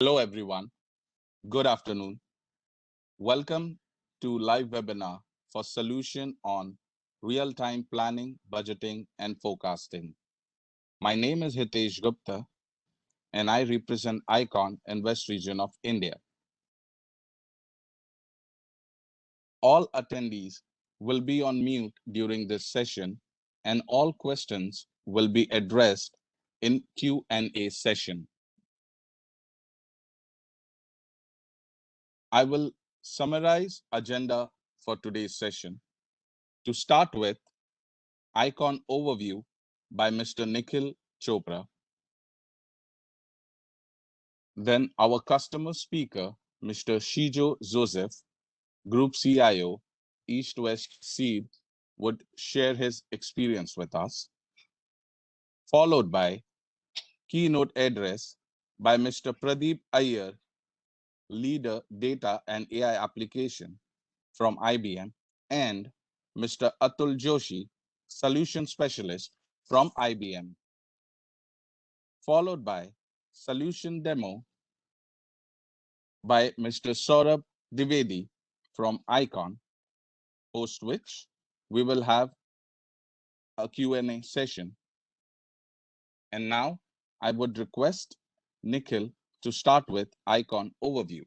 Hello, everyone. Good afternoon. Welcome to live webinar for solution on real-time planning, budgeting, and forecasting. My name is Hitesh Gupta, and I represent ICON in West Region of India. All attendees will be on mute during this session, and all questions will be addressed in Q&A session. I will summarize agenda for today's session. To start with, Icon overview by Mr. Nikhil Chopra. Then our customer speaker, Mr. Shijo Joseph, Group CIO, East West Seed, would share his experience with us, followed by keynote address by Mr. Pradeep Iyer, Leader Data and AI Application from IBM, and Mr. Atul Joshi, Solution Specialist from IBM, followed by solution demo by Mr. Saurabh Dwivedi from ICON, post which we will have a Q&A session. And now I would request Nikhil to start with ICON overview.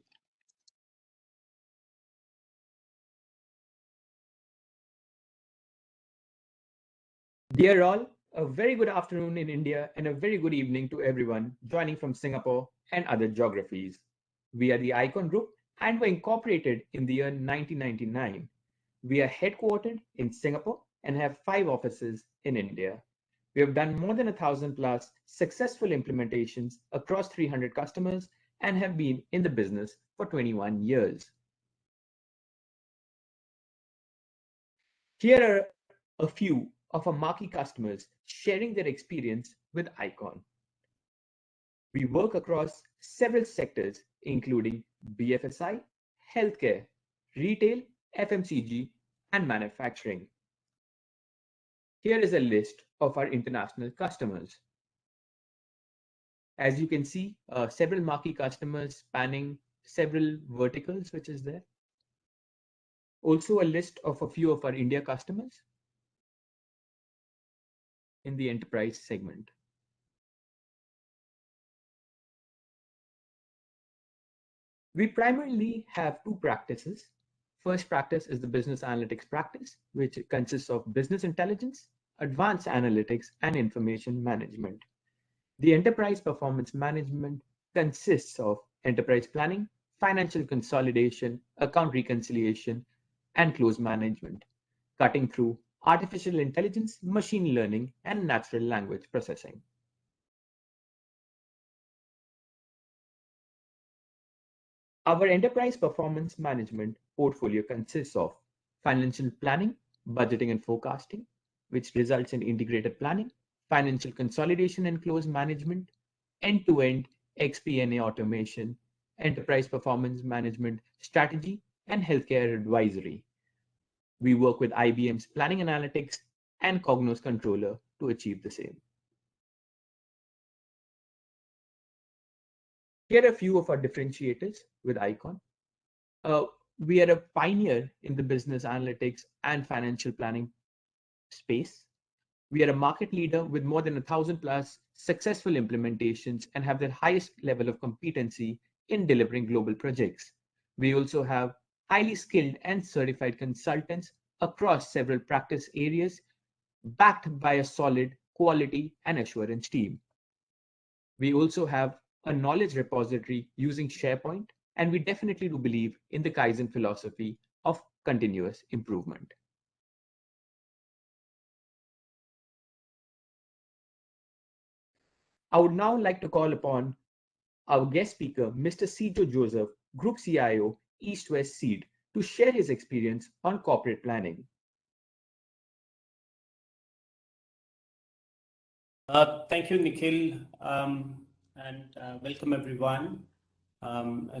Dear all, a very good afternoon in India and a very good evening to everyone joining from Singapore and other geographies. We are the ICON Group and were incorporated in the year 1999. We are headquartered in Singapore and have 5 offices in India. We have done more than 1,000 plus successful implementations across 300 customers and have been in the business for 21 years. Here are a few of our marquee customers sharing their experience with ICON. We work across several sectors, including BFSI, healthcare, retail, FMCG, and manufacturing. Here is a list of our international customers. As you can see, several marquee customers spanning several verticals, which is there. Also a list of a few of our India customers in the enterprise segment. We primarily have 2 practices. First practice is the business analytics practice, which consists of business intelligence, advanced analytics, and information management. The enterprise performance management consists of enterprise planning, financial consolidation, account reconciliation, and close management, cutting through artificial intelligence, machine learning, and natural language processing. Our enterprise performance management portfolio consists of financial planning, budgeting and forecasting, which results in integrated planning, financial consolidation and close management, end-to-end XP&A automation, enterprise performance management strategy, and healthcare advisory. We work with IBM's Planning Analytics and Cognos Controller to achieve the same. Here are a few of our differentiators with ICON. We are a pioneer in the business analytics and financial planning space. We are a market leader with more than 1,000 plus successful implementations and have the highest level of competency in delivering global projects. We also have highly skilled and certified consultants across several practice areas, backed by a solid quality and assurance team. We also have a knowledge repository using SharePoint, and we definitely do believe in the Kaizen philosophy of continuous improvement. I would now like to call upon our guest speaker, Mr. Shijo Joseph, Group CIO, East West Seed, to share his experience on corporate planning. Thank you, Nikhil, and welcome everyone.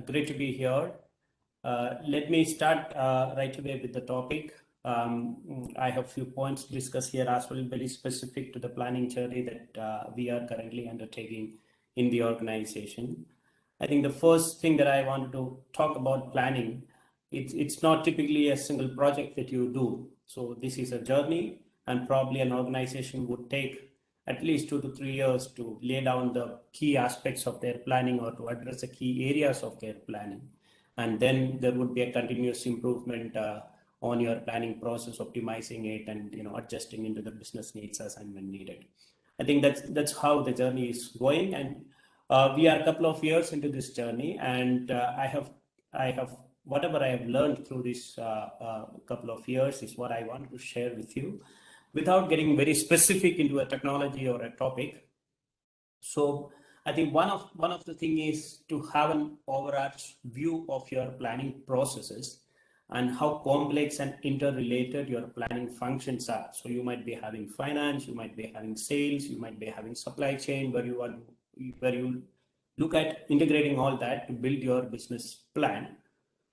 Great to be here. Let me start right away with the topic. I have a few points to discuss here as well, very specific to the planning journey that we are currently undertaking in the organization. I think the first thing that I wanted to talk about planning, it's not typically a single project that you do. So this is a journey, and probably an organization would take at least 2 to 3 years to lay down the key aspects of their planning or to address the key areas of their planning. And then there would be a continuous improvement on your planning process, optimizing it, and adjusting into the business needs as and when needed. I think that's how the journey is going, and we are a couple of years into this journey, and I have whatever I have learned through this couple of years is what I want to share with you, without getting very specific into a technology or a topic. So I think one of the thing is to have an overarching view of your planning processes and how complex and interrelated your planning functions are. So you might be having finance, you might be having sales, you might be having supply chain, where you look at integrating all that to build your business plan.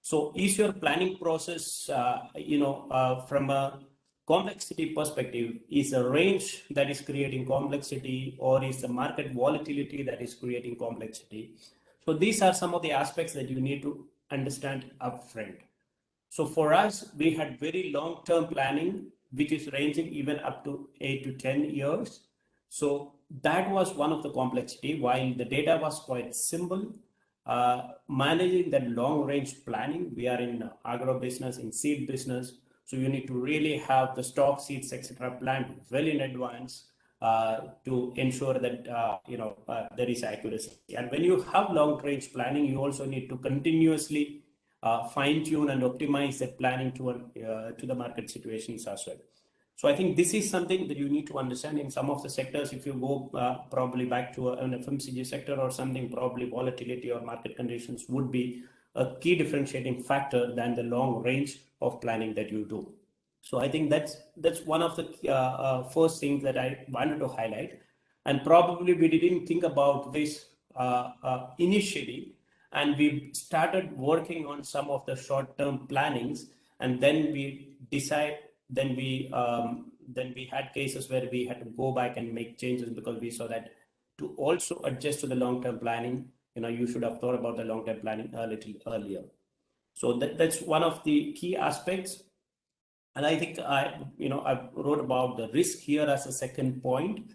So is your planning process, from a complexity perspective, is a range that is creating complexity, or is the market volatility that is creating complexity? So these are some of the aspects that you need to understand upfront. So for us, we had very long-term planning, which is ranging even up to 8 to 10 years. So that was one of the complexity. While the data was quite simple, managing that long-range planning, we are in agro business, in seed business, so you need to really have the stock, seeds, etc., planned well in advance to ensure that there is accuracy. And when you have long-range planning, you also need to continuously fine-tune and optimize that planning to the market situations as well. So I think this is something that you need to understand. In some of the sectors, if you go probably back to an FMCG sector or something, probably volatility or market conditions would be a key differentiating factor than the long range of planning that you do. So I think that's one of the first things that I wanted to highlight. And probably we didn't think about this initially, and we started working on some of the short-term plannings, and then we had cases where we had to go back and make changes, because we saw that to also adjust to the long-term planning, you should have thought about the long-term planning a little earlier. So that's one of the key aspects. And I think I wrote about the risk here as a second point.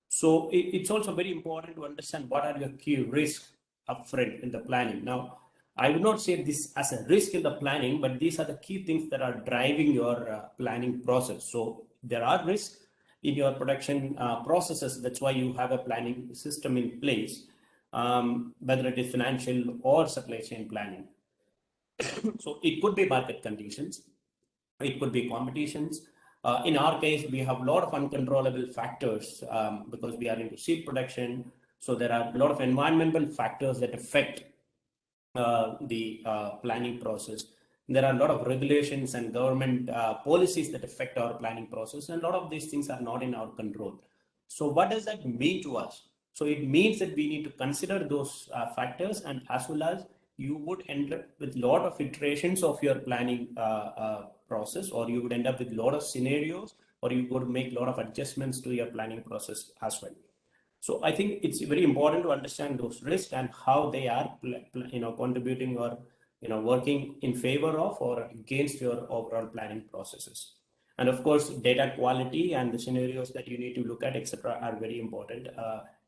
So it's also very important to understand what are your key risks upfront in the planning. Now, I would not say this as a risk in the planning, but these are the key things that are driving your planning process. So there are risks in your production processes. That's why you have a planning system in place, whether it is financial or supply chain planning. So it could be market conditions, it could be competitions. In our case, we have a lot of uncontrollable factors because we are into seed production. So there are a lot of environmental factors that affect the planning process. There are a lot of regulations and government policies that affect our planning process, and a lot of these things are not in our control. So what does that mean to us? So it means that we need to consider those factors, and as well as you would end up with a lot of iterations of your planning process, or you would end up with a lot of scenarios, or you would make a lot of adjustments to your planning process as well. So I think it's very important to understand those risks and how they are contributing or working in favor of or against your overall planning processes. And of course, data quality and the scenarios that you need to look at, etc., are very important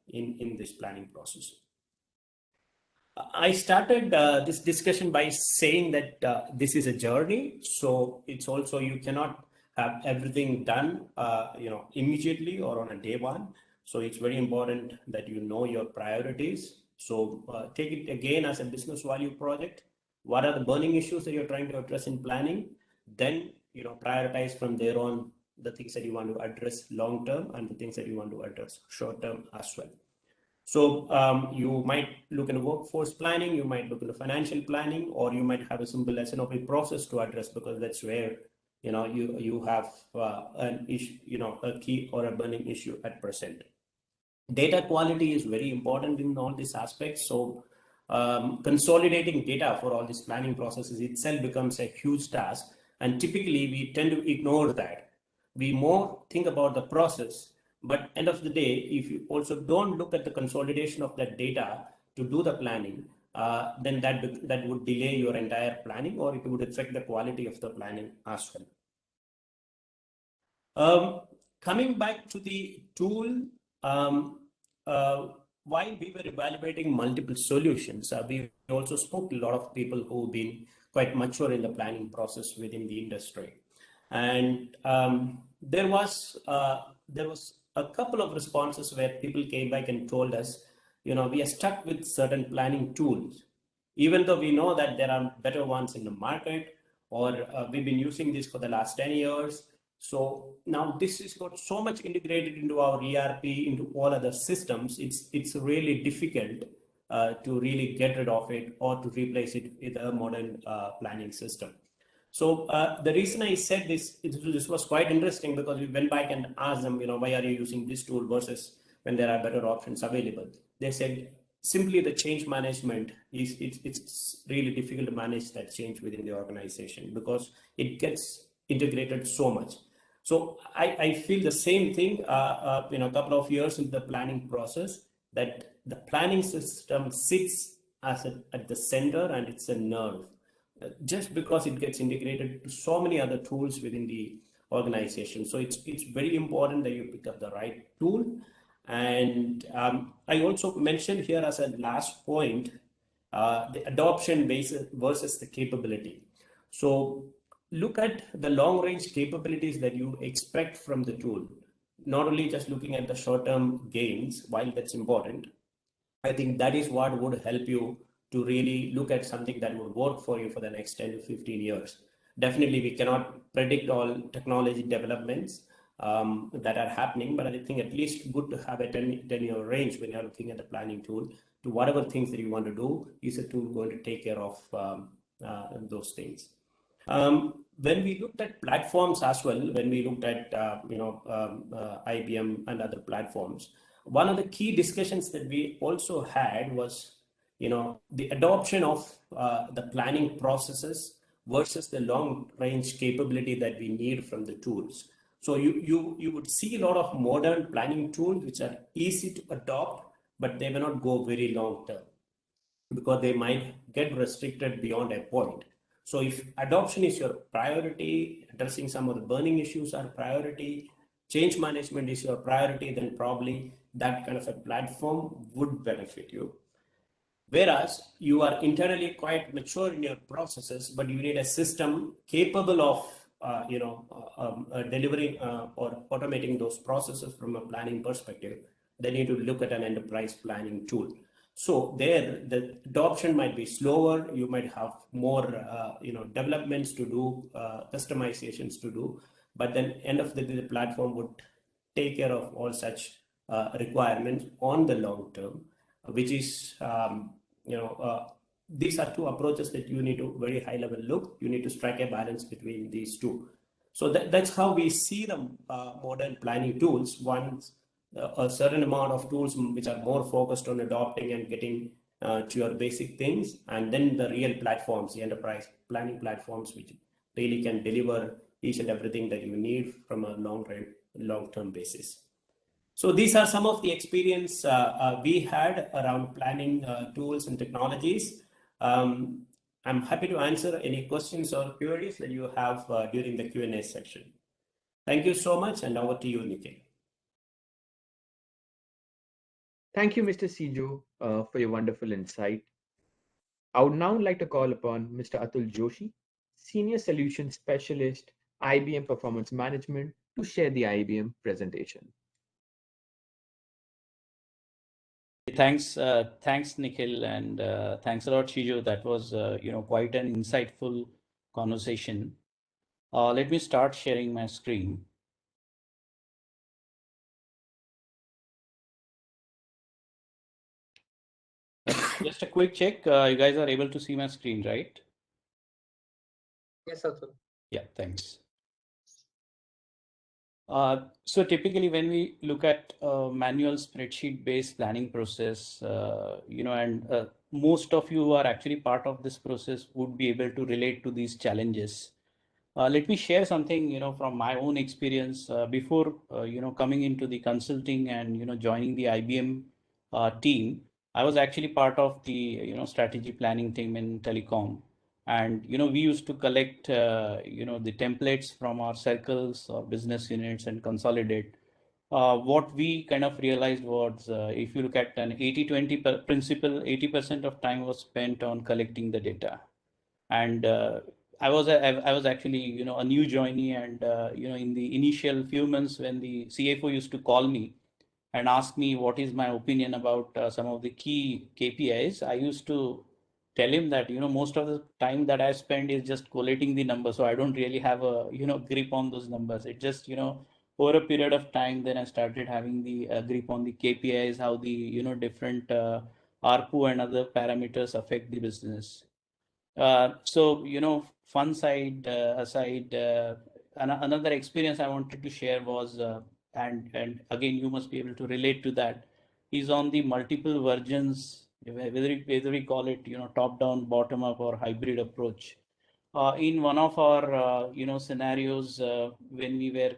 in this planning process. I started this discussion by saying that this is a journey. So it's also, you cannot have everything done immediately or on a day one. So it's very important that you know your priorities. So take it again as a business value project. What are the burning issues that you're trying to address in planning? Then prioritize from there on the things that you want to address long term and the things that you want to address short term as well. So you might look into workforce planning, you might look into financial planning, or you might have a simple SNOP process to address, because that's where you have an issue, a key or a burning issue at present. Data quality is very important in all these aspects. So consolidating data for all these planning processes itself becomes a huge task, and typically we tend to ignore that. We more think about the process, but end of the day, if you also don't look at the consolidation of that data to do the planning, then that would delay your entire planning, or it would affect the quality of the planning as well. Coming back to the tool, while we were evaluating multiple solutions, we also spoke to a lot of people who've been quite mature in the planning process within the industry. And there was a couple of responses where people came back and told us, we are stuck with certain planning tools, even though we know that there are better ones in the market, or we've been using this for the last 10 years. So now this is got so much integrated into our ERP, into all other systems, it's really difficult to really get rid of it or to replace it with a modern planning system. So the reason I said this was quite interesting, because we went back and asked them, why are you using this tool versus when there are better options available? They said simply the change management it's really difficult to manage that change within the organization because it gets integrated so much. So I feel the same thing, a couple of years into the planning process, that the planning system sits at the center and it's a nerve. Just because it gets integrated to so many other tools within the organization. So it's very important that you pick up the right tool. And I also mentioned here as a last point, the adoption basis versus the capability. So look at the long range capabilities that you expect from the tool, not only just looking at the short-term gains, while that's important. I think that is what would help you to really look at something that would work for you for the next 10 to 15 years. Definitely, we cannot predict all technology developments that are happening, but I think at least good to have a 10-year range when you're looking at the planning tool to whatever things that you want to do. Is a tool going to take care of those things? When we looked at platforms as well, when we looked at IBM and other platforms, one of the key discussions that we also had was the adoption of the planning processes versus the long range capability that we need from the tools. So you would see a lot of modern planning tools which are easy to adopt, but they may not go very long term because they might get restricted beyond a point. So if adoption is your priority, addressing some of the burning issues are priority, change management is your priority, then probably that kind of a platform would benefit you. Whereas you are internally quite mature in your processes, but you need a system capable of delivering or automating those processes from a planning perspective, then you need to look at an enterprise planning tool. So there, the adoption might be slower. You might have more, developments to do, customizations to do, but then end of the day, the platform would take care of all such requirements on the long term, which is, these are two approaches that you need to very high level look. You need to strike a balance between these two. So that's how we see the modern planning tools. One, a certain amount of tools which are more focused on adopting and getting to your basic things, and then the real platforms, the enterprise planning platforms, which really can deliver each and everything that you need from a long-term basis. So these are some of the experience we had around planning tools and technologies. I'm happy to answer any questions or queries that you have during the Q&A section. Thank you so much, and over to you, Nikhil. Thank you, Mr. Sijo, for your wonderful insight. I would now like to call upon Mr. Atul Joshi, Senior Solution Specialist, IBM Performance Management, to share the IBM presentation. Thanks, Nikhil, and thanks a lot, Shijo. That was, quite an insightful conversation. Let me start sharing my screen. Just a quick check. You guys are able to see my screen, right? Yes, Atul. Yeah, thanks. So typically when we look at manual spreadsheet-based planning process, and most of you who are actually part of this process would be able to relate to these challenges. Let me share something, from my own experience before, coming into the consulting and, joining the IBM team. I was actually part of the strategy planning team in telecom, and we used to collect the templates from our circles or business units and consolidate. What we kind of realized was, if you look at an 80-20 principle, 80% of time was spent on collecting the data. And I was actually a new joinee, and in the initial few months when the CFO used to call me and ask me what is my opinion about some of the key KPIs, I used to tell him that most of the time that I spend is just collating the numbers, so I don't really have a grip on those numbers. It just over a period of time, then I started having the grip on the KPIs, how the different ARPU and other parameters affect the business. So, fun side aside, another experience I wanted to share was, and again, you must be able to relate to that, is on the multiple versions, whether we call it, top down, bottom up, or hybrid approach. In one of our, scenarios, when we were,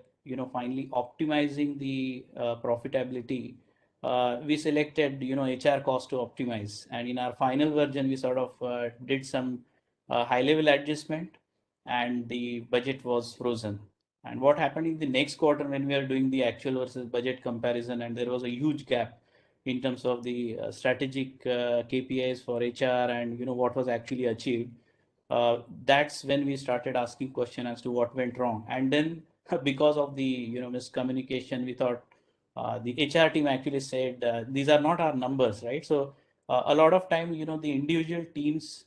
finally optimizing the profitability, we selected, HR cost to optimize. And in our final version, we sort of did some high level adjustment, and the budget was frozen. And what happened in the next quarter when we are doing the actual versus budget comparison, and there was a huge gap in terms of the strategic KPIs for HR and what was actually achieved. That's when we started asking question as to what went wrong. And then because of the miscommunication, we thought the HR team actually said these are not our numbers, right? So a lot of time, the individual teams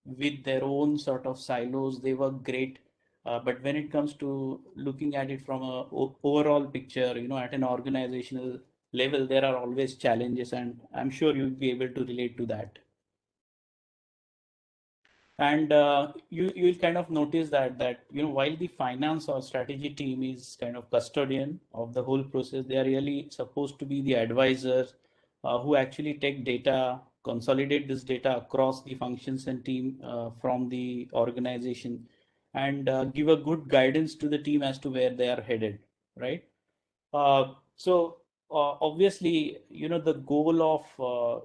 with their own sort of silos, they work great. But when it comes to looking at it from a overall picture, at an organizational level, there are always challenges, and I'm sure you'll be able to relate to that. And you'll kind of notice that while the finance or strategy team is kind of custodian of the whole process, they are really supposed to be the advisors who actually take data, consolidate this data across the functions and team from the organization, and give a good guidance to the team as to where they are headed, right? So obviously, the goal of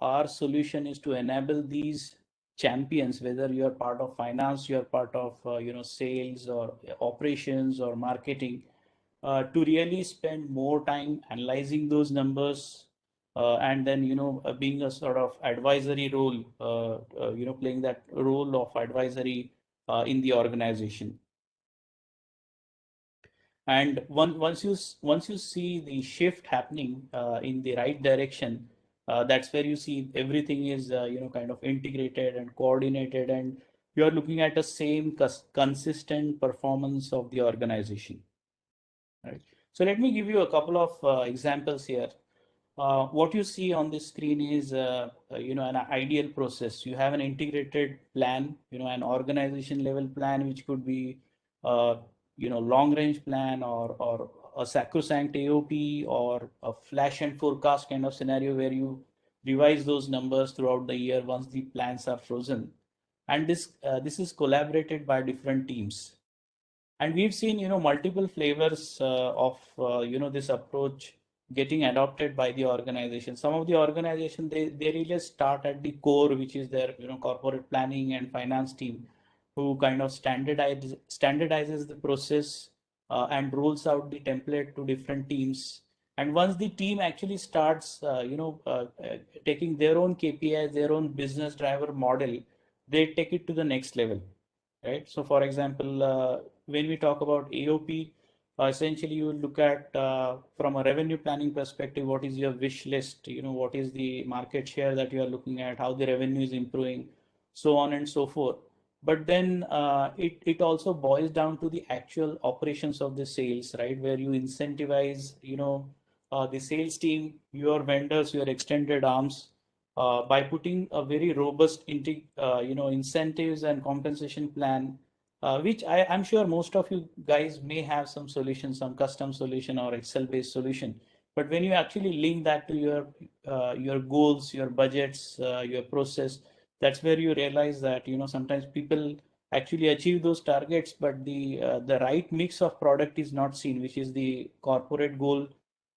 our solution is to enable these champions, whether you're part of finance, you're part of sales or operations or marketing, to really spend more time analyzing those numbers, and then being a sort of advisory role, playing that role of advisory in the organization. And once you see the shift happening in the right direction, that's where you see everything is kind of integrated and coordinated, and you are looking at the same consistent performance of the organization. Right. So let me give you a couple of examples here. What you see on the screen is an ideal process. You have an integrated plan, an organization level plan, which could be long range plan, or a sacrosanct AOP, or a flash and forecast kind of scenario where you revise those numbers throughout the year once the plans are frozen. And this is collaborated by different teams. And we've seen multiple flavors of this approach getting adopted by the organization. Some of the organization, they really start at the core, which is their corporate planning and finance team, who kind of standardizes the process and rolls out the template to different teams. And once the team actually starts taking their own KPIs, their own business driver model, they take it to the next level, right? So for example, when we talk about AOP, essentially you look at from a revenue planning perspective, what is your wish list, what is the market share that you are looking at, how the revenue is improving, so on and so forth. But then it also boils down to the actual operations of the sales, right? Where you incentivize, the sales team, your vendors, your extended arms, by putting a very robust incentives and compensation plan, which I'm sure most of you guys may have some solution, some custom solution or Excel based solution. But when you actually link that to your goals, your budgets, your process, that's where you realize that sometimes people actually achieve those targets, but the right mix of product is not seen, which is the corporate goal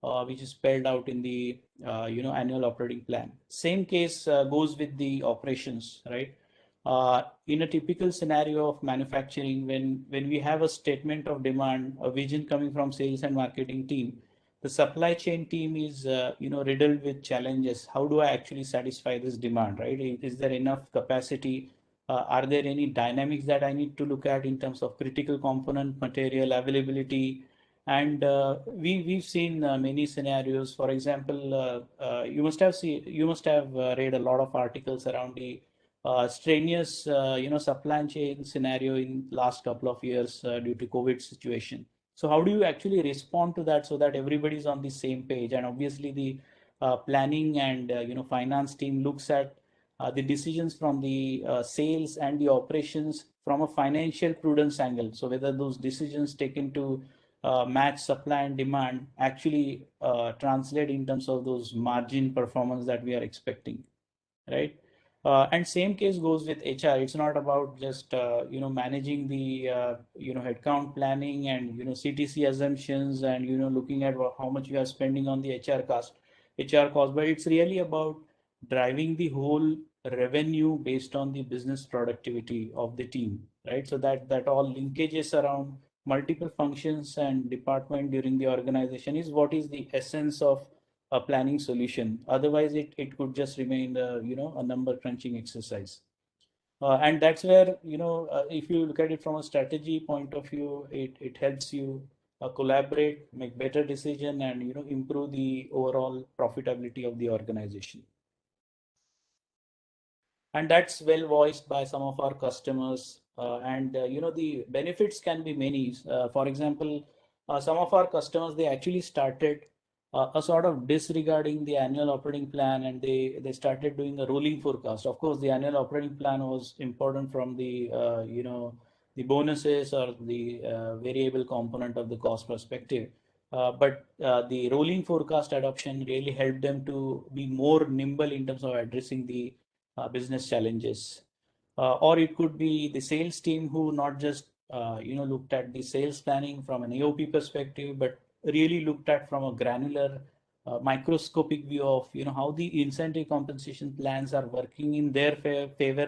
which is spelled out in the annual operating plan. Same case goes with the operations, right? In a typical scenario of manufacturing, when we have a statement of demand, a vision coming from sales and marketing team, the supply chain team is riddled with challenges. How do I actually satisfy this demand, right? Is there enough capacity? Are there any dynamics that I need to look at in terms of critical component material availability? And we've seen many scenarios. For example, you must have read a lot of articles around the strenuous supply chain scenario in last couple of years due to COVID situation. So how do you actually respond to that so that everybody's on the same page? And obviously the planning and finance team looks at the decisions from the sales and the operations from a financial prudence angle. So whether those decisions taken to match supply and demand actually translate in terms of those margin performance that we are expecting, right? And same case goes with HR. It's not about just managing the headcount planning and CTC assumptions and looking at how much you are spending on the HR cost, but it's really about driving the whole revenue based on the business productivity of the team, right? So that all linkages around multiple functions and department during the organization is what is the essence of a planning solution. Otherwise, it could just remain a number crunching exercise. And that's where if you look at it from a strategy point of view, it helps you collaborate, make better decision, and improve the overall profitability of the organization. And that's well voiced by some of our customers. The benefits can be many. For example, some of our customers, they actually started a sort of disregarding the annual operating plan, and they started doing a rolling forecast. Of course, the annual operating plan was important from the the bonuses or the variable component of the cost perspective. But the rolling forecast adoption really helped them to be more nimble in terms of addressing the business challenges. Or it could be the sales team who not just looked at the sales planning from an AOP perspective, but really looked at from a granular microscopic view of how the incentive compensation plans are working in their favor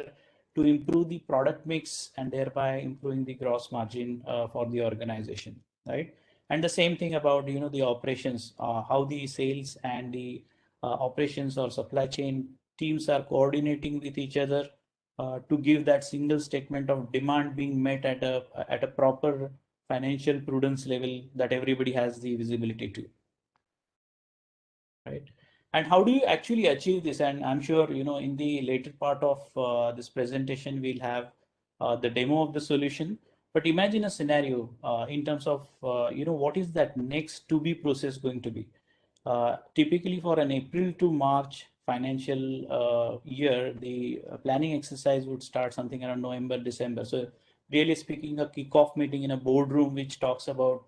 to improve the product mix and thereby improving the gross margin for the organization, right? And the same thing about the operations, how the sales and the operations or supply chain teams are coordinating with each other to give that single statement of demand being met at a proper financial prudence level that everybody has the visibility to, right? And how do you actually achieve this? And I'm sure in the later part of this presentation we'll have the demo of the solution. But imagine a scenario in terms of what is that next to be process going to be. Typically for an April to March financial year, the planning exercise would start something around November, December. So really speaking, a kickoff meeting in a boardroom which talks about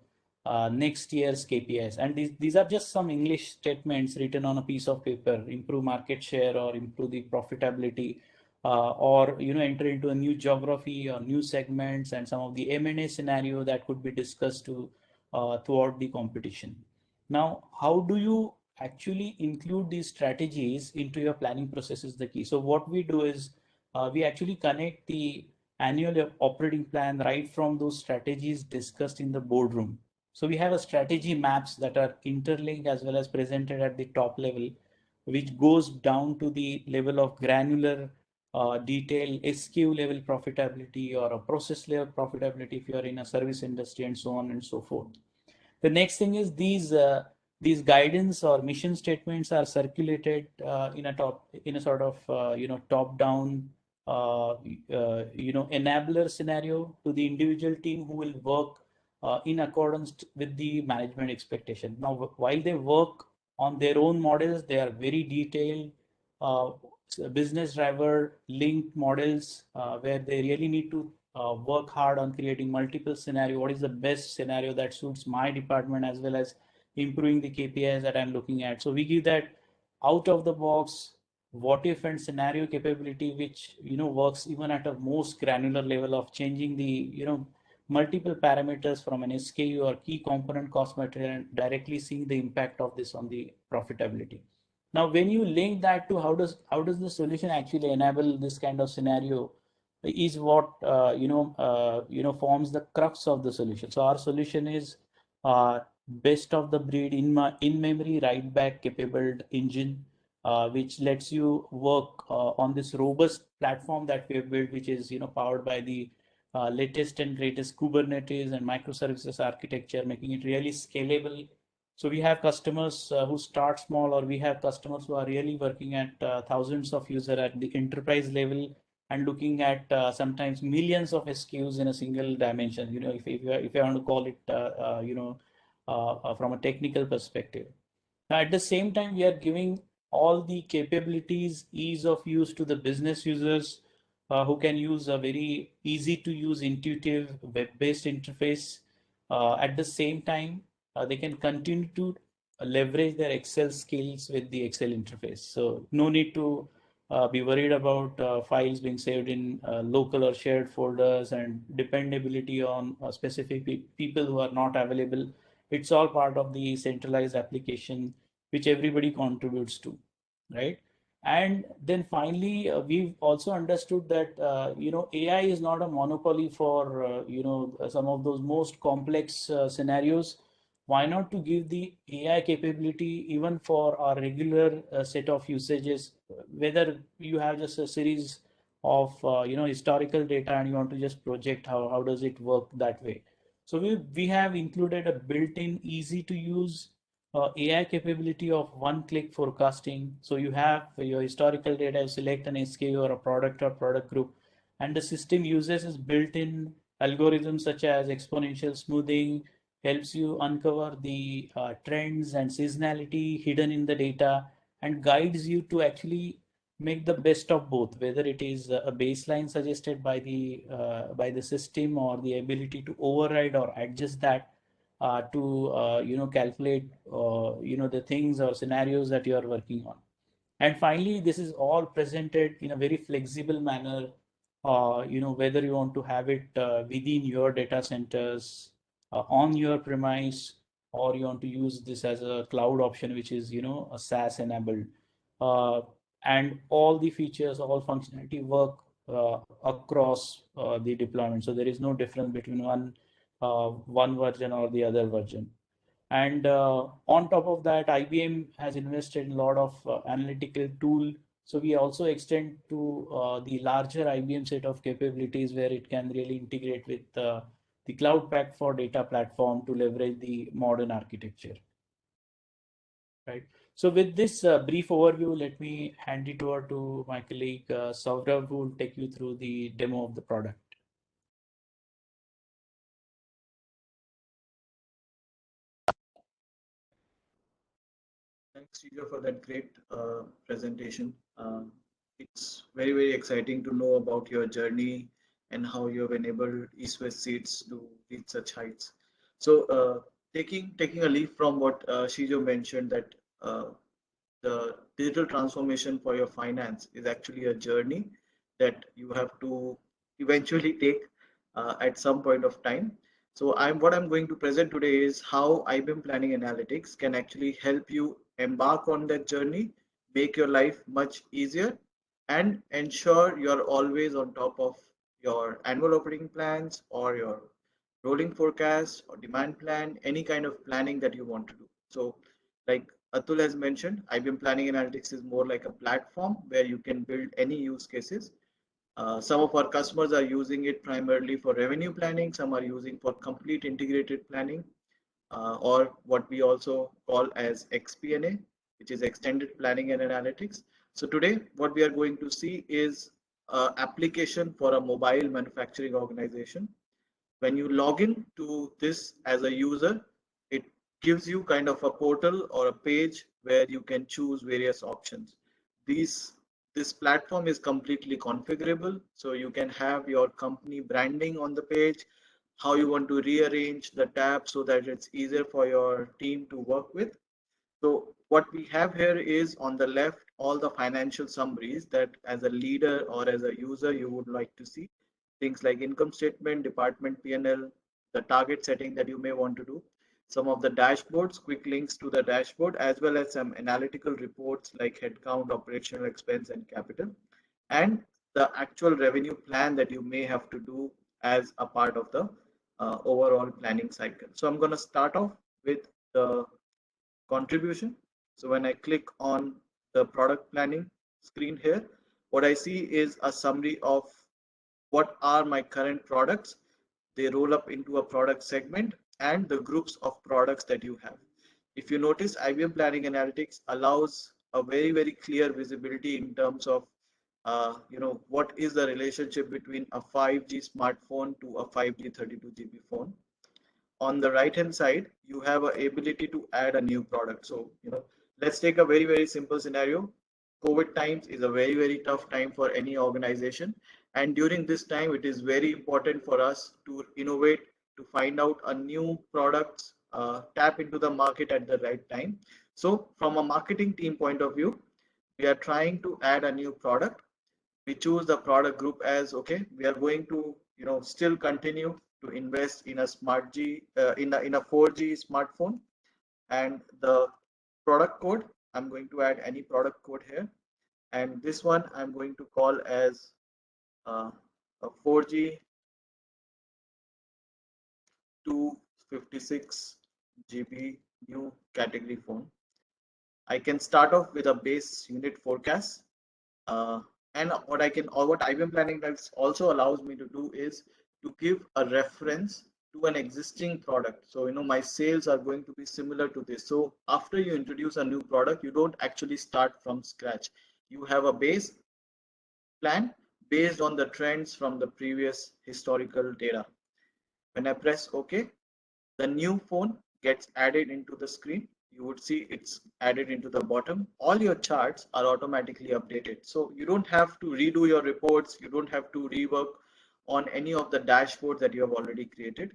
next year's KPIs. And these are just some English statements written on a piece of paper: improve market share or improve the profitability, or enter into a new geography or new segments, and some of the M&A scenario that could be discussed to throughout the competition. Now, how do you actually include these strategies into your planning process is the key. So what we do is we actually connect the annual operating plan right from those strategies discussed in the boardroom. So we have a strategy maps that are interlinked as well as presented at the top level, which goes down to the level of granular detail SKU level profitability or a process level profitability if you are in a service industry, and so on and so forth. The next thing is these guidance or mission statements are circulated in a sort of top down enabler scenario to the individual team who will work in accordance with the management expectation. Now, while they work on their own models, they are very detailed business driver linked models where they really need to work hard on creating multiple scenario. What is the best scenario that suits my department as well as improving the KPIs that I'm looking at? So we give that out of the box what if and scenario capability, which works even at a most granular level of changing the multiple parameters from an SKU or key component cost material and directly seeing the impact of this on the profitability. Now, when you link that to how does the solution actually enable this kind of scenario, is what forms the crux of the solution. So our solution is best of the breed in memory write back capable engine, which lets you work on this robust platform that we have built, which is powered by the latest and greatest Kubernetes and microservices architecture, making it really scalable. So we have customers who start small, or we have customers who are really working at thousands of users at the enterprise level and looking at sometimes millions of SKUs in a single dimension. If you want to call it, from a technical perspective. Now, at the same time, we are giving all the capabilities, ease of use to the business users who can use a very easy to use, intuitive web-based interface. At the same time, they can continue to leverage their Excel skills with the Excel interface. So no need to be worried about files being saved in local or shared folders and dependability on specific people who are not available. It's all part of the centralized application which everybody contributes to, right? And then finally, we've also understood that AI is not a monopoly for some of those most complex scenarios. Why not to give the AI capability even for our regular set of usages, whether you have just a series of historical data and you want to just project how does it work that way. So we have included a built-in easy to use AI capability of one-click forecasting. So you have your historical data, you select an SKU or a product or product group, and the system uses its built-in algorithms such as exponential smoothing, helps you uncover the trends and seasonality hidden in the data, and guides you to actually make the best of both, whether it is a baseline suggested by the system or the ability to override or adjust that to calculate the things or scenarios that you are working on. And finally, this is all presented in a very flexible manner. Whether you want to have it within your data centers, on your premise, or you want to use this as a cloud option, which is a SaaS enabled, and all the features, all functionality work across the deployment. So there is no difference between one version or the other version. And on top of that, IBM has invested in a lot of analytical tool. So we also extend to the larger IBM set of capabilities where it can really integrate with the Cloud Pak for Data platform to leverage the modern architecture. Right. So with this brief overview, let me hand it over to my colleague Saurav, who will take you through the demo of the product. Thanks, Sridhar, for that great presentation. It's very, very exciting to know about your journey and how you have enabled East West Seeds to reach such heights. So, taking a leaf from what Shijo mentioned, that the digital transformation for your finance is actually a journey that you have to eventually take at some point of time. So what I'm going to present today is how IBM Planning Analytics can actually help you embark on that journey, make your life much easier, and ensure you're always on top of your annual operating plans or your rolling forecast or demand plan, any kind of planning that you want to do. So like Atul has mentioned, IBM Planning Analytics is more like a platform where you can build any use cases. Some of our customers are using it primarily for revenue planning. Some are using for complete integrated planning, or what we also call as XPNA, which is Extended Planning and Analytics. So today, what we are going to see is an application for a mobile manufacturing organization. When you log in to this as a user, it gives you kind of a portal or a page where you can choose various options. This platform is completely configurable, so you can have your company branding on the page, how you want to rearrange the tabs so that it's easier for your team to work with. So what we have here is on the left all the financial summaries that as a leader or as a user you would like to see. things like income statement, department P&L, the target setting that you may want to do, some of the dashboards, quick links to the dashboard, as well as some analytical reports like headcount, operational expense, and capital, and the actual revenue plan that you may have to do as a part of the overall planning cycle. So I'm going to start off with the contribution. So when I click on the product planning screen here, what I see is a summary of what are my current products. They roll up into a product segment and the groups of products that you have. If you notice, IBM Planning Analytics allows a very clear visibility in terms of what is the relationship between a 5G smartphone to a 5G 32 GB phone. On the right hand side, you have a ability to add a new product. So let's take a very simple scenario. COVID times is a very tough time for any organization, and during this time it is very important for us to innovate, to find out a new product, tap into the market at the right time. So from a marketing team point of view, we are trying to add a new product. We choose the product group as, okay, we are going to still continue to invest in a smart G in a 4G smartphone, and the product code, I'm going to add any product code here, and this one I'm going to call as a 4G 256 GB new category phone. I can start off with a base unit forecast. And what IBM Planning also allows me to do is to give a reference to an existing product. So my sales are going to be similar to this. So after you introduce a new product, you don't actually start from scratch. You have a base plan based on the trends from the previous historical data. When I press OK, the new phone gets added into the screen. You would see it's added into the bottom. All your charts are automatically updated. So you don't have to redo your reports. You don't have to rework on any of the dashboards that you have already created.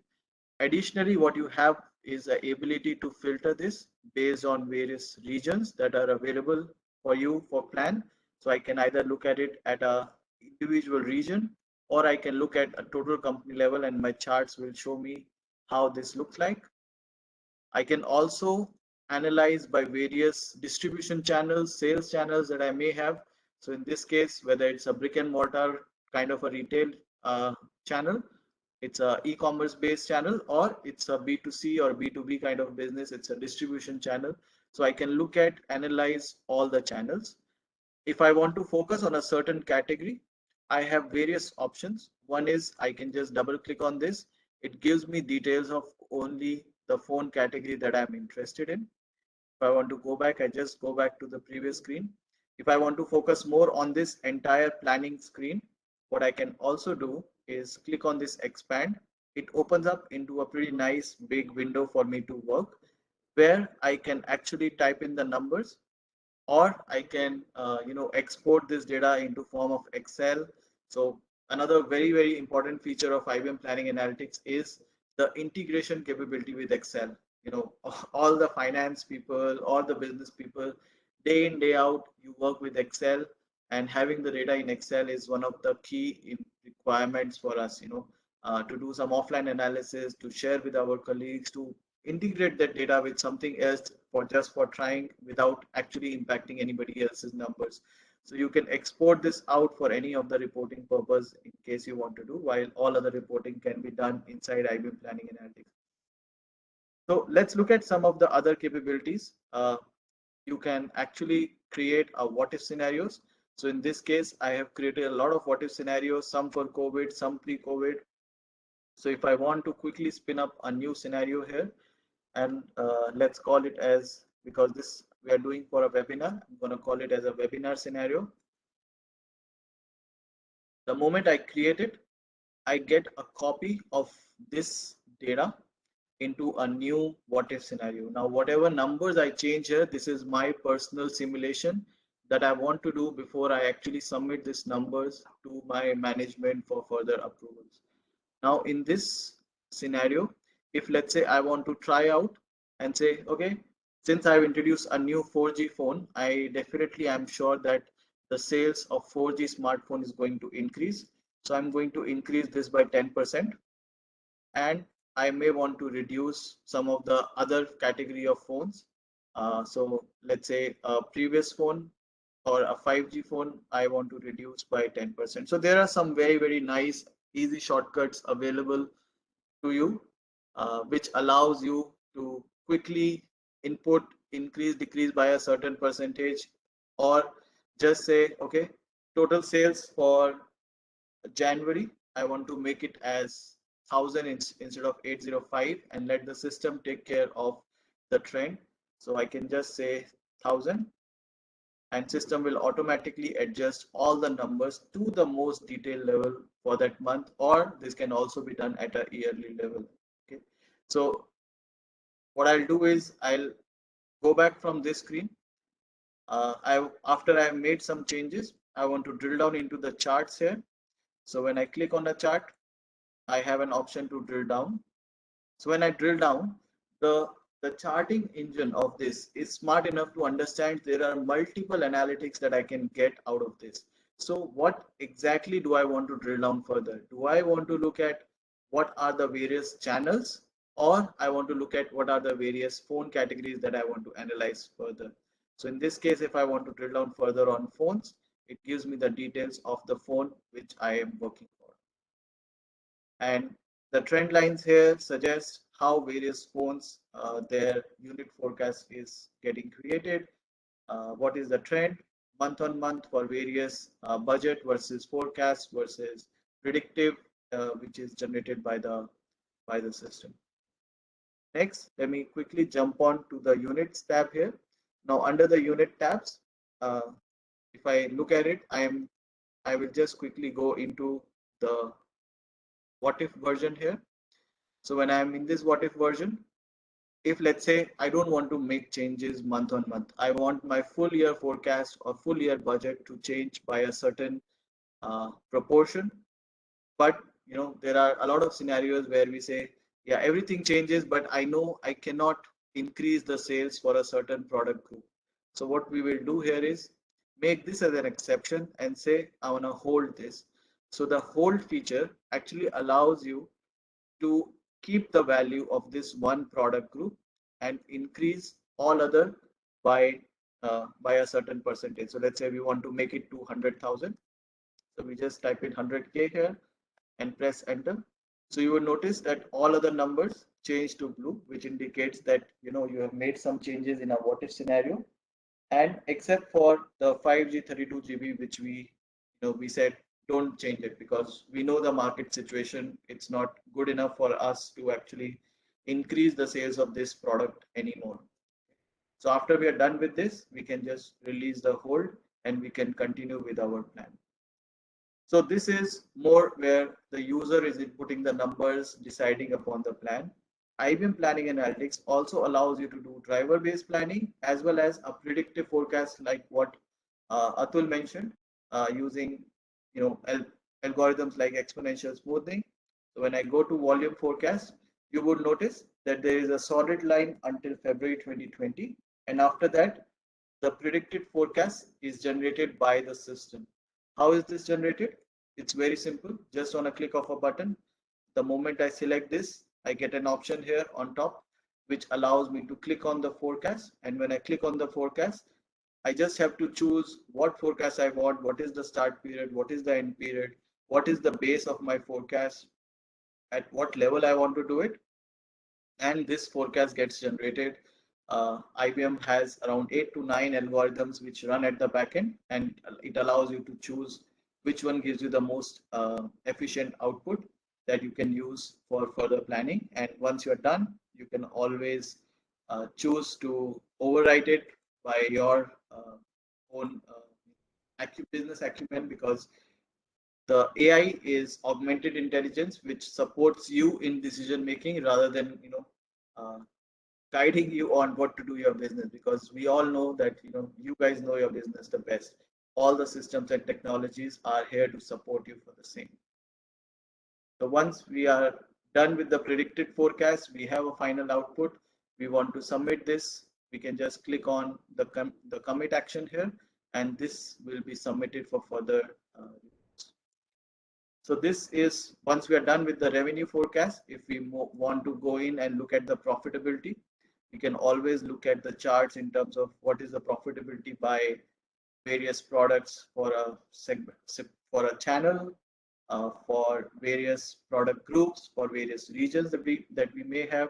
Additionally, what you have is the ability to filter this based on various regions that are available for you for plan. So I can either look at it at a individual region, or I can look at a total company level, and my charts will show me how this looks like. I can also analyze by various distribution channels, sales channels that I may have. So in this case, whether it's a brick and mortar kind of a retail channel, it's a e-commerce based channel, or it's a B2C or B2B kind of business, it's a distribution channel. So I can look at, analyze all the channels. If I want to focus on a certain category, I have various options. One is I can just double click on this. It gives me details of only the phone category that I'm interested in. If I want to go back, I just go back to the previous screen. If I want to focus more on this entire planning screen, what I can also do is click on this expand. It opens up into a pretty nice big window for me to work, where I can actually type in the numbers, or I can export this data into form of Excel. So another very important feature of IBM Planning Analytics is the integration capability with Excel. All the finance people, all the business people, day in day out, you work with Excel, and having the data in Excel is one of the key requirements for us. To do some offline analysis, to share with our colleagues, to integrate that data with something else for trying without actually impacting anybody else's numbers. So you can export this out for any of the reporting purpose in case you want to do, while all other reporting can be done inside IBM Planning Analytics. So let's look at some of the other capabilities. You can actually create a what if scenarios. So in this case, I have created a lot of what if scenarios, some for COVID, some pre-COVID. So if I want to quickly spin up a new scenario here, and let's call it as, because this we are doing for a webinar, I'm going to call it as a webinar scenario. The moment I create it, I get a copy of this data into a new what if scenario. Now, whatever numbers I change here, this is my personal simulation that I want to do before I actually submit these numbers to my management for further approvals. Now, in this scenario, if let's say I want to try out and say, okay, since I've introduced a new 4G phone, I definitely am sure that the sales of 4G smartphone is going to increase. So I'm going to increase this by 10%, and I may want to reduce some of the other category of phones. So let's say a previous phone or a 5G phone, I want to reduce by 10%. So there are some very, very nice, easy shortcuts available to you, which allows you to quickly input, increase, decrease by a certain percentage, or just say, okay, total sales for January, I want to make it as 1000 instead of 805, and let the system take care of the trend. So I can just say 1000, and system will automatically adjust all the numbers to the most detailed level for that month, or this can also be done at a yearly level. Okay, so what I'll do is I'll go back from this screen. After I've made some changes, I want to drill down into the charts here. So when I click on the chart, I have an option to drill down. So when I drill down, the charting engine of this is smart enough to understand there are multiple analytics that I can get out of this. So what exactly do I want to drill down further? Do I want to look at what are the various channels, or I want to look at what are the various phone categories that I want to analyze further? So in this case, if I want to drill down further on phones, it gives me the details of the phone which I am working for. And the trend lines here suggest how various phones, their unit forecast is getting created. What is the trend month on month for various budget versus forecast versus predictive, which is generated by the system. Next, let me quickly jump on to the units tab here. Now under the unit tabs, if I look at it, I will just quickly go into the what if version here. So when I'm in this what if version, if let's say I don't want to make changes month on month, I want my full year forecast or full year budget to change by a certain proportion. But there are a lot of scenarios where we say, yeah, everything changes, but I know I cannot increase the sales for a certain product group. So what we will do here is make this as an exception and say I want to hold this. So the hold feature actually allows you to keep the value of this one product group and increase all other by a certain percentage. So let's say we want to make it 200,000. So we just type in 100K here and press enter. So you will notice that all other numbers change to blue, which indicates that you have made some changes in a what if scenario. And except for the 5G 32 GB, which we said don't change it because we know the market situation, it's not good enough for us to actually increase the sales of this product anymore. So after we are done with this, we can just release the hold and we can continue with our plan. So this is more where the user is inputting the numbers, deciding upon the plan. IBM Planning Analytics also allows you to do driver-based planning as well as a predictive forecast, like what Atul mentioned, using algorithms like exponential smoothing. So when I go to volume forecast, you would notice that there is a solid line until February 2020, and after that, the predicted forecast is generated by the system. How is this generated? It's very simple. Just on a click of a button, the moment I select this, I get an option here on top, which allows me to click on the forecast. And when I click on the forecast, I just have to choose what forecast I want, what is the start period, what is the end period, what is the base of my forecast, at what level I want to do it. And this forecast gets generated. IBM has around 8 to 9 algorithms which run at the backend, and it allows you to choose which one gives you the most efficient output that you can use for further planning. And once you're done, you can always choose to overwrite it by your own business acumen, because the AI is augmented intelligence which supports you in decision making rather than uh, guiding you on what to do your business, because we all know that you guys know your business the best. All the systems and technologies are here to support you for the same. So once we are done with the predicted forecast, we have a final output. We want to submit this. We can just click on the commit action here, and this will be submitted for further. So this is, once we are done with the revenue forecast, if we want to go in and look at the profitability, we can always look at the charts in terms of what is the profitability by various products for a segment, for a channel, for various product groups, for various regions that we may have.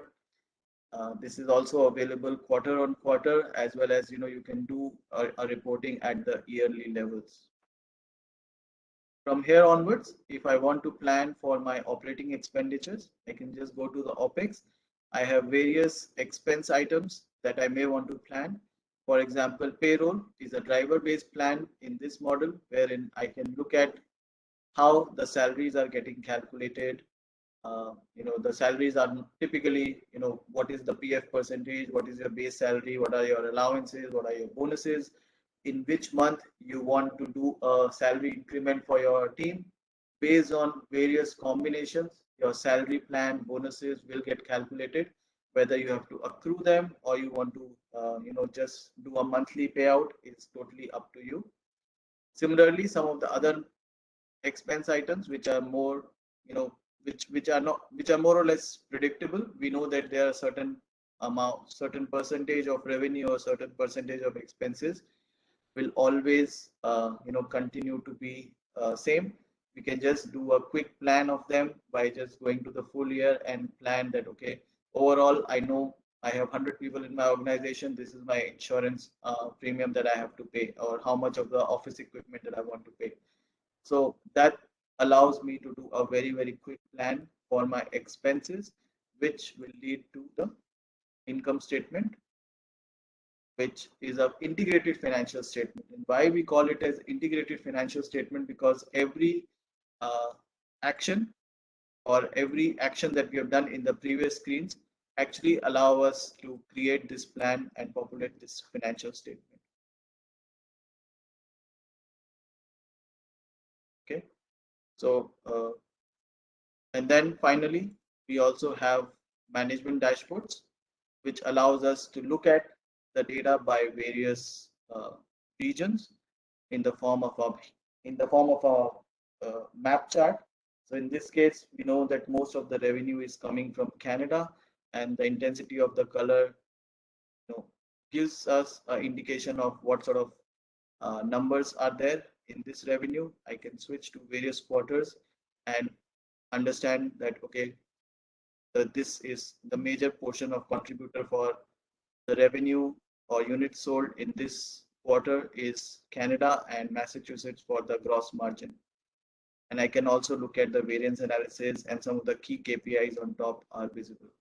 This is also available quarter on quarter, as well as you can do a reporting at the yearly levels. From here onwards, if I want to plan for my operating expenditures, I can just go to the OPEX. I have various expense items that I may want to plan. For example, payroll is a driver-based plan in this model, wherein I can look at how the salaries are getting calculated. The salaries are typically, what is the PF percentage, what is your base salary, what are your allowances, what are your bonuses, in which month you want to do a salary increment for your team. Based on various combinations, your salary plan bonuses will get calculated, whether you have to accrue them or you want to just do a monthly payout. It's totally up to you. Similarly, some of the other expense items which are more which are more or less predictable, we know that there are certain percentage of revenue or certain percentage of expenses will always continue to be same. We can just do a quick plan of them by just going to the full year and plan that, okay, overall I know I have 100 people in my organization, this is my insurance premium that I have to pay, or how much of the office equipment that I want to pay. So that allows me to do a very, very quick plan for my expenses, which will lead to the income statement, which is an integrated financial statement. And why we call it as integrated financial statement, because every action or every action that we have done in the previous screens actually allow us to create this plan and populate this financial statement. Okay, so and then finally we also have management dashboards, which allows us to look at the data by various regions in the form of a map chart. So in this case, we know that most of the revenue is coming from Canada, and the intensity of the color gives us an indication of what sort of numbers are there in this revenue. I can switch to various quarters and understand that, okay, this is the major portion of contributor for the revenue or units sold in this quarter is Canada and Massachusetts for the gross margin. And I can also look at the variance analysis, and some of the key KPIs on top are visible.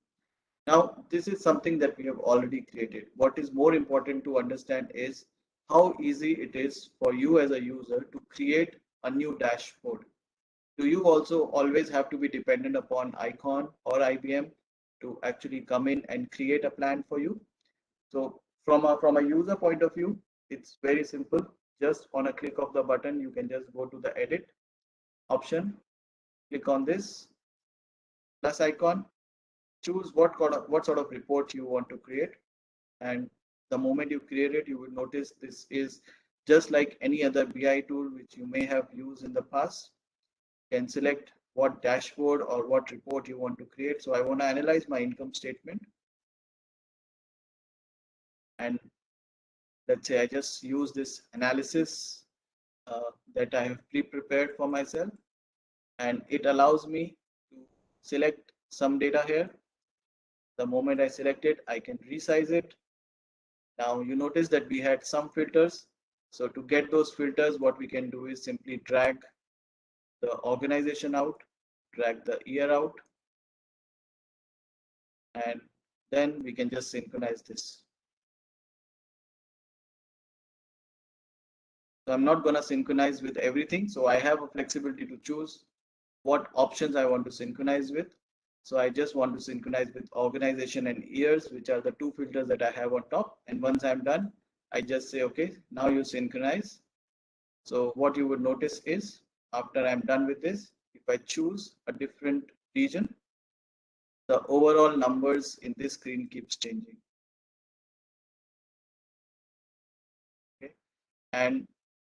Now, this is something that we have already created. What is more important to understand is how easy it is for you as a user to create a new dashboard. Do you also always have to be dependent upon Icon or IBM to actually come in and create a plan for you? So from a user point of view, it's very simple. Just on a click of the button, you can just go to the edit option, click on this plus icon, choose what sort of report you want to create, and the moment you create it, you will notice this is just like any other BI tool which you may have used in the past. You can select what dashboard or what report you want to create. So I want to analyze my income statement, and let's say I just use this analysis that I have pre-prepared for myself, and it allows me to select some data here. The moment I select it, I can resize it. Now you notice that we had some filters. So to get those filters, what we can do is simply drag the organization out, drag the year out, and then we can just synchronize this. So I'm not going to synchronize with everything. So I have a flexibility to choose what options I want to synchronize with. So I just want to synchronize with organization and years, which are the two filters that I have on top. And once I'm done, I just say, okay, now you synchronize. So what you would notice is after I'm done with this, if I choose a different region, the overall numbers in this screen keeps changing. Okay.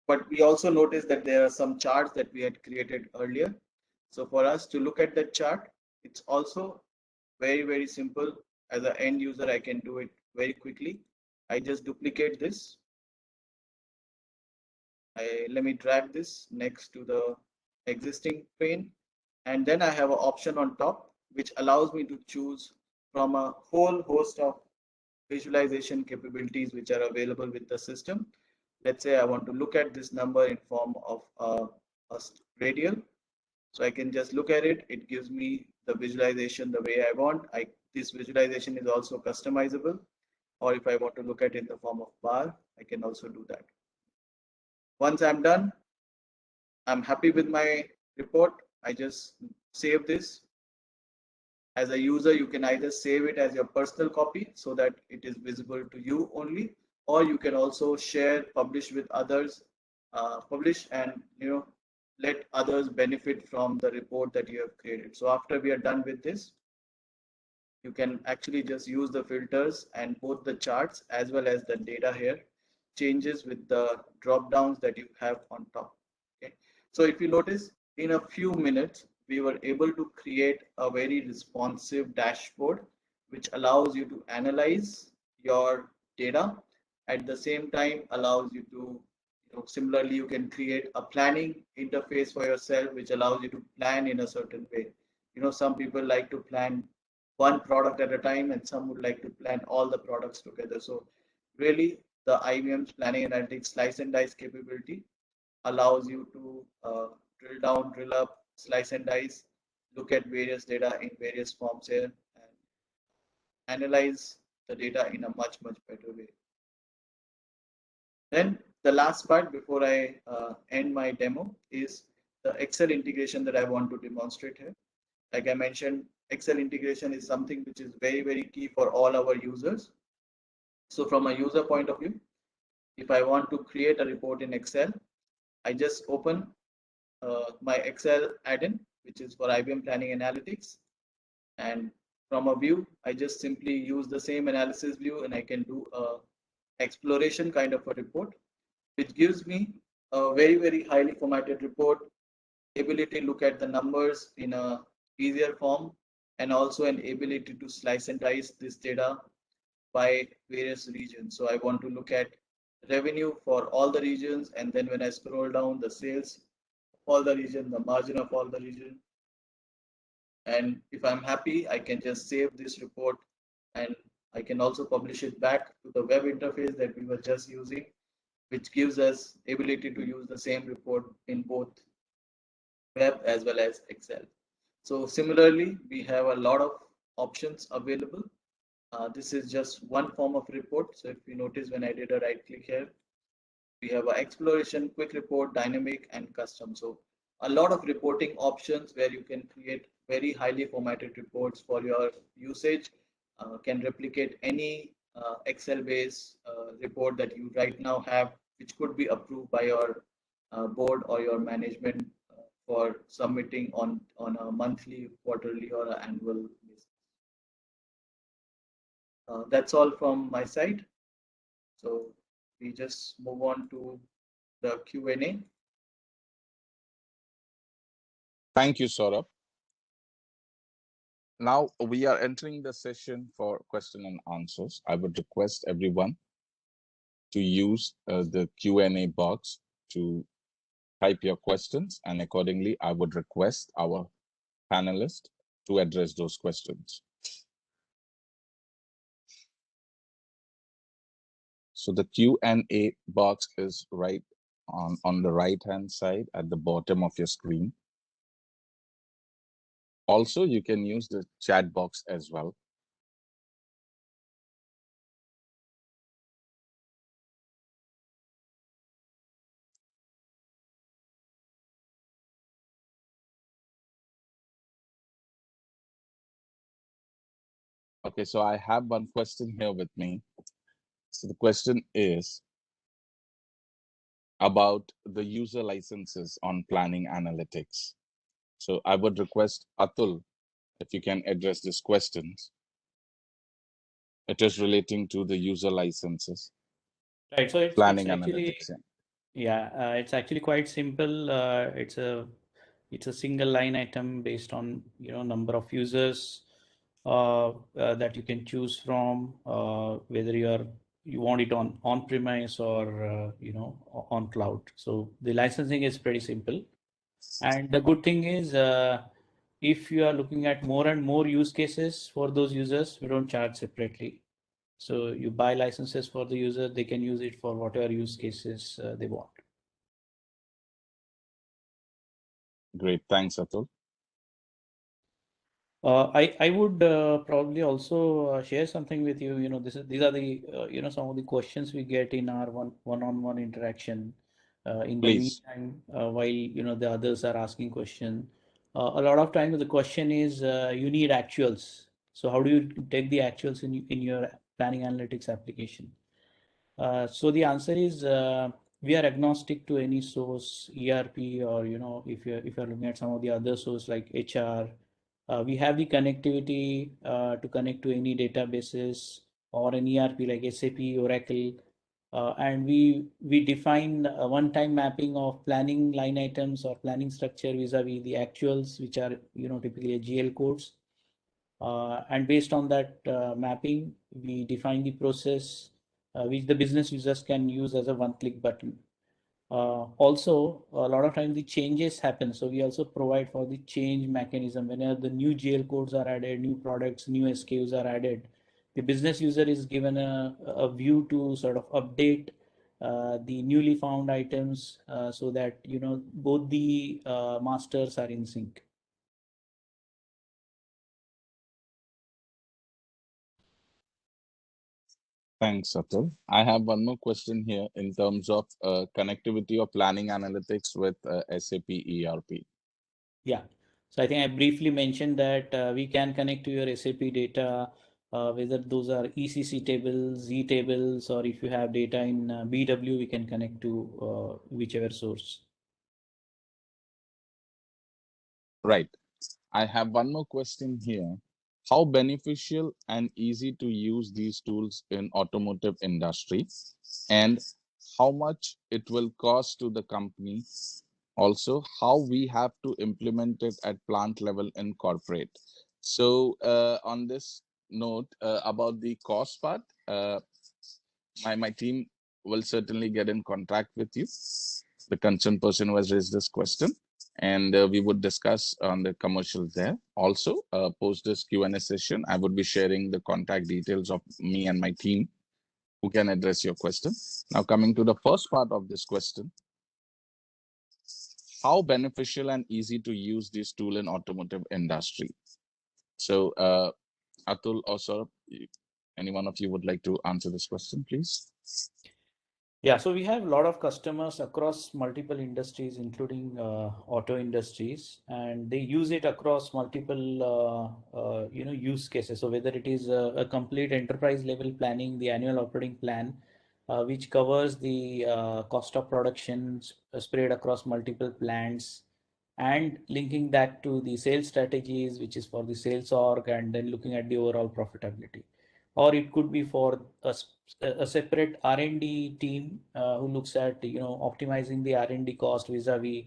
But we also noticed that there are some charts that we had created earlier. So for us to look at the chart, it's also very, very simple. As an end user, I can do it very quickly. I just duplicate this. Let me drag this next to the existing pane. And then I have an option on top, which allows me to choose from a whole host of visualization capabilities which are available with the system. Let's say I want to look at this number in form of a radial. So I can just look at it. It gives me the visualization the way I want. This visualization is also customizable. Or if I want to look at it in the form of bar, I can also do that. Once I'm done, I'm happy with my report. I just save this. As a user, you can either save it as your personal copy so that it is visible to you only, or you can also share, publish with others, publish and let others benefit from the report that you have created. So after we are done with this, you can actually just use the filters, and both the charts as well as the data here changes with the drop downs that you have on top. Okay, so if you notice, in a few minutes we were able to create a very responsive dashboard which allows you to analyze your data, at the same time allows you to similarly you can create a planning interface for yourself which allows you to plan in a certain way. Some people like to plan one product at a time, and some would like to plan all the products together. So really, the IBM's Planning Analytics slice and dice capability allows you to drill down, drill up, slice and dice, look at various data in various forms here, and analyze the data in a much, much better way. Then the last part before I end my demo is the Excel integration that I want to demonstrate here. Like I mentioned, Excel integration is something which is very, very key for all our users. So from a user point of view, if I want to create a report in Excel, I just open my Excel add-in, which is for IBM Planning Analytics. And from a view, I just simply use the same analysis view, and I can do a exploration kind of a report, which gives me a very, very highly formatted report, ability to look at the numbers in a easier form, and also an ability to slice and dice this data by various regions. So I want to look at revenue for all the regions, and then when I scroll down, the sales of all the region, the margin of all the region. And if I'm happy, I can just save this report, and I can also publish it back to the web interface that we were just using, which gives us ability to use the same report in both web as well as Excel. So similarly, we have a lot of options available. This is just one form of report. So if you notice, when I did a right click here, we have an exploration, quick report, dynamic, and custom. So a lot of reporting options where you can create very highly formatted reports for your usage, can replicate any Excel-based report that you right now have, which could be approved by your board or your management for submitting on a monthly, quarterly, or an annual basis. That's all from my side. So we just move on to the Q&A. Thank you, Saurabh. Now we are entering the session for question and answers. I would request everyone to use the Q&A box to type your questions, and accordingly, I would request our panelists to address those questions. So the Q&A box is right on the right-hand side at the bottom of your screen. Also, you can use the chat box as well. Okay, so I have one question here with me. So the question is about the user licenses on planning analytics. So I would request Atul, if you can address these questions. It is relating to the user licenses. Right. So planning it's actually, analytics. yeah, it's actually quite simple. It's a It's a single line item based on number of users that you can choose from, whether you want it on premise or on cloud. So the licensing is pretty simple. And the good thing is, if you are looking at more and more use cases for those users, we don't charge separately. So you buy licenses for the user, they can use it for whatever use cases they want. Great. Thanks, Atul. I would probably also share something with you. These are the some of the questions we get in our one-on-one interaction. In the Please. meantime, while the others are asking question, a lot of times the question is you need actuals. So how do you take the actuals in your planning analytics application? So the answer is we are agnostic to any source, ERP, or if you're looking at some of the other source like HR. We have the connectivity to connect to any databases or an ERP like SAP, Oracle, and we define a one-time mapping of planning line items or planning structure vis-a-vis the actuals, which are typically GL codes. And based on that mapping, we define the process which the business users can use as a one-click button. Also, a lot of times the changes happen. So we also provide for the change mechanism. Whenever the new GL codes are added, new products, new SKUs are added, the business user is given a view to sort of update the newly found items so that both the masters are in sync. Thanks, Atul. I have one more question here in terms of connectivity of planning analytics with SAP ERP. Yeah. So I think I briefly mentioned that we can connect to your SAP data, whether those are ECC tables, Z tables, or if you have data in BW, we can connect to whichever source. Right. I have one more question here. How beneficial and easy to use these tools in automotive industry, and how much it will cost to the company? Also, how we have to implement it at plant level in corporate. So, on this note, about the cost part, my team will certainly get in contact with you, the concerned person who has raised this question, and we would discuss on the commercials there. Also, post this Q&A session, I would be sharing the contact details of me and my team who can address your question. Now, coming to the first part of this question, how beneficial and easy to use this tool in automotive industry? So, Atul or Saurabh, any one of you would like to answer this question, please? Yeah, so we have a lot of customers across multiple industries, including auto industries, and they use it across multiple use cases. So whether it is a complete enterprise level planning, the annual operating plan, which covers the cost of production spread across multiple plants, and linking that to the sales strategies, which is for the sales org, and then looking at the overall profitability. Or it could be for a separate R&D team who looks at optimizing the R&D cost vis-a-vis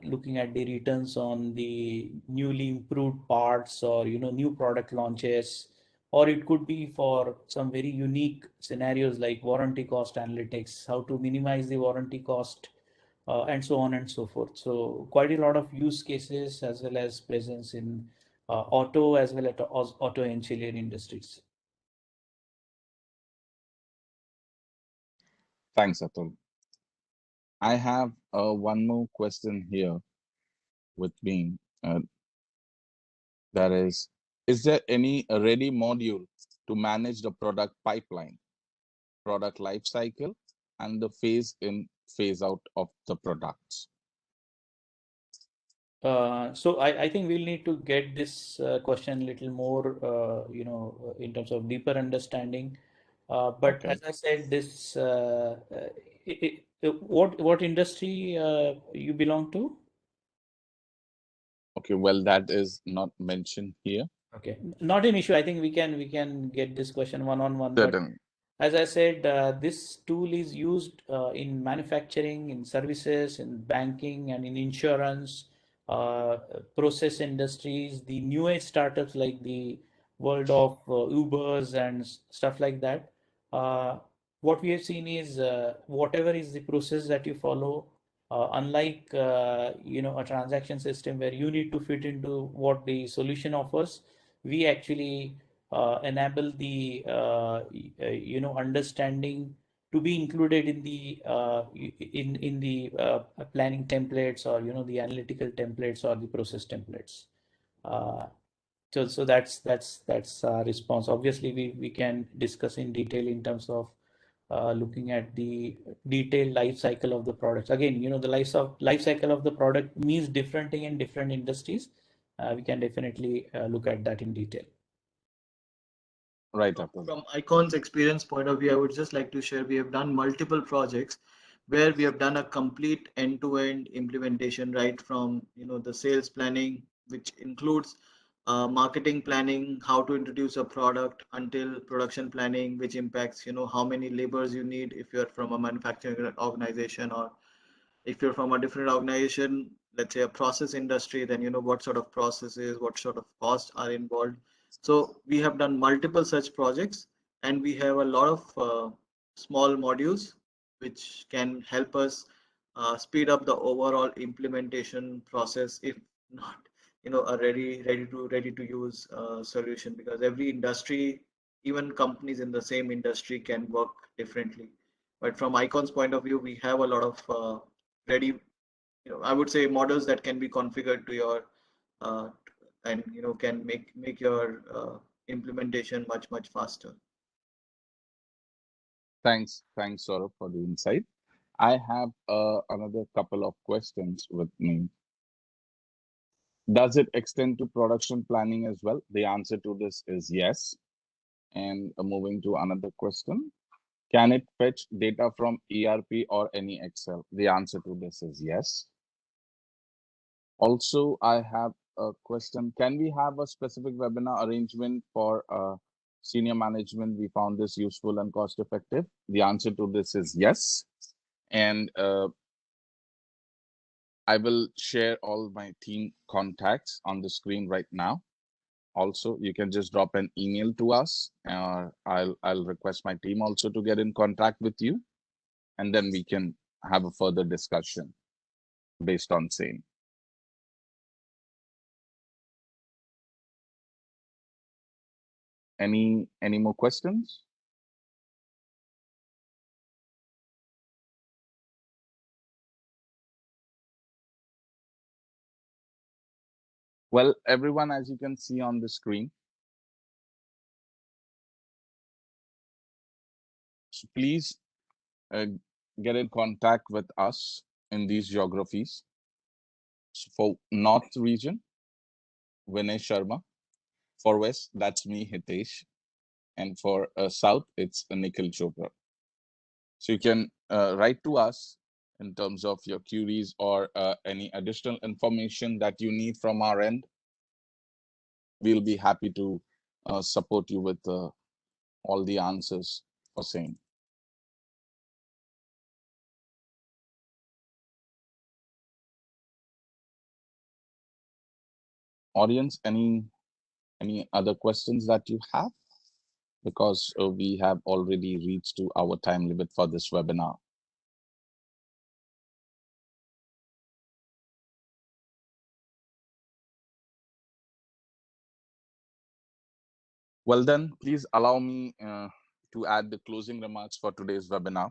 looking at the returns on the newly improved parts or new product launches. Or it could be for some very unique scenarios like warranty cost analytics, how to minimize the warranty cost, and so on and so forth. So quite a lot of use cases as well as presence in auto as well as auto ancillary industries. Thanks, Atul. I have one more question here with me. That is there any ready module to manage the product pipeline, product life cycle, and the phase in, phase out of the products? So I think we'll need to get this question a little more, in terms of deeper understanding. But Okay. as I said, this what industry you belong to? Okay, well, that is not mentioned here. Okay, not an issue. I think we can get this question one-on-one. But Certainly. as I said, this tool is used in manufacturing, in services, in banking, and in insurance, process industries, the new age startups like the world of Ubers and stuff like that. What we have seen is whatever is the process that you follow, unlike a transaction system where you need to fit into what the solution offers, we actually enable the understanding to be included in the planning templates, or the analytical templates or the process templates. So that's our response. Obviously, we can discuss in detail in terms of looking at the detailed life cycle of the products. Again, the life cycle of the product means different thing in different industries. We can definitely look at that in detail. Right. From Icon's experience point of view, I would just like to share, we have done multiple projects where we have done a complete end-to-end implementation, right from the sales planning, which includes marketing planning, how to introduce a product, until production planning, which impacts how many laborers you need if you're from a manufacturing organization, or if you're from a different organization, let's say a process industry, then what sort of processes, what sort of costs are involved. So we have done multiple such projects, and we have a lot of small modules which can help us speed up the overall implementation process, if not a ready to use solution, because every industry, even companies in the same industry, can work differently. But from Icon's point of view, we have a lot of ready, I would say, models that can be configured to your and can make your implementation much faster. Thanks, Saurabh, for the insight. I have another couple of questions with me. Does it extend to production planning as well? The answer to this is yes. And moving to another question, can it fetch data from ERP or any Excel? The answer to this is yes. Also, I have a question. Can we have a specific webinar arrangement for senior management? We found this useful and cost effective. The answer to this is yes. And I will share all my team contacts on the screen right now. Also, you can just drop an email to us. I'll request my team also to get in contact with you, and then we can have a further discussion based on same. Any more questions? Well, everyone, as you can see on the screen, so please get in contact with us in these geographies. So for North region, Vinay Sharma. For West, that's me, Hitesh. And for South, it's Nikhil Chopra. So you can write to us in terms of your queries or any additional information that you need from our end. We'll be happy to support you with all the answers for same. Audience, any other questions that you have? Because we have already reached to our time limit for this webinar. Well then, please allow me to add the closing remarks for today's webinar.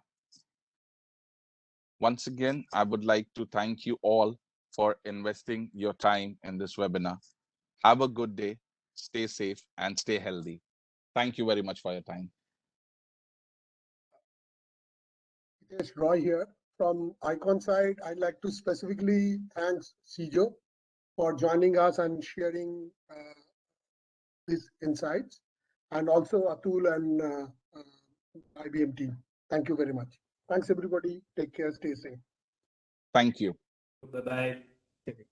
Once again, I would like to thank you all for investing your time in this webinar. Have a good day, stay safe, and stay healthy. Thank you very much for your time. It's Roy here. From Icon side, I'd like to specifically thank Sijo for joining us and sharing these insights, and also Atul and IBM team. Thank you very much. Thanks, everybody. Take care. Stay safe. Thank you. Bye-bye.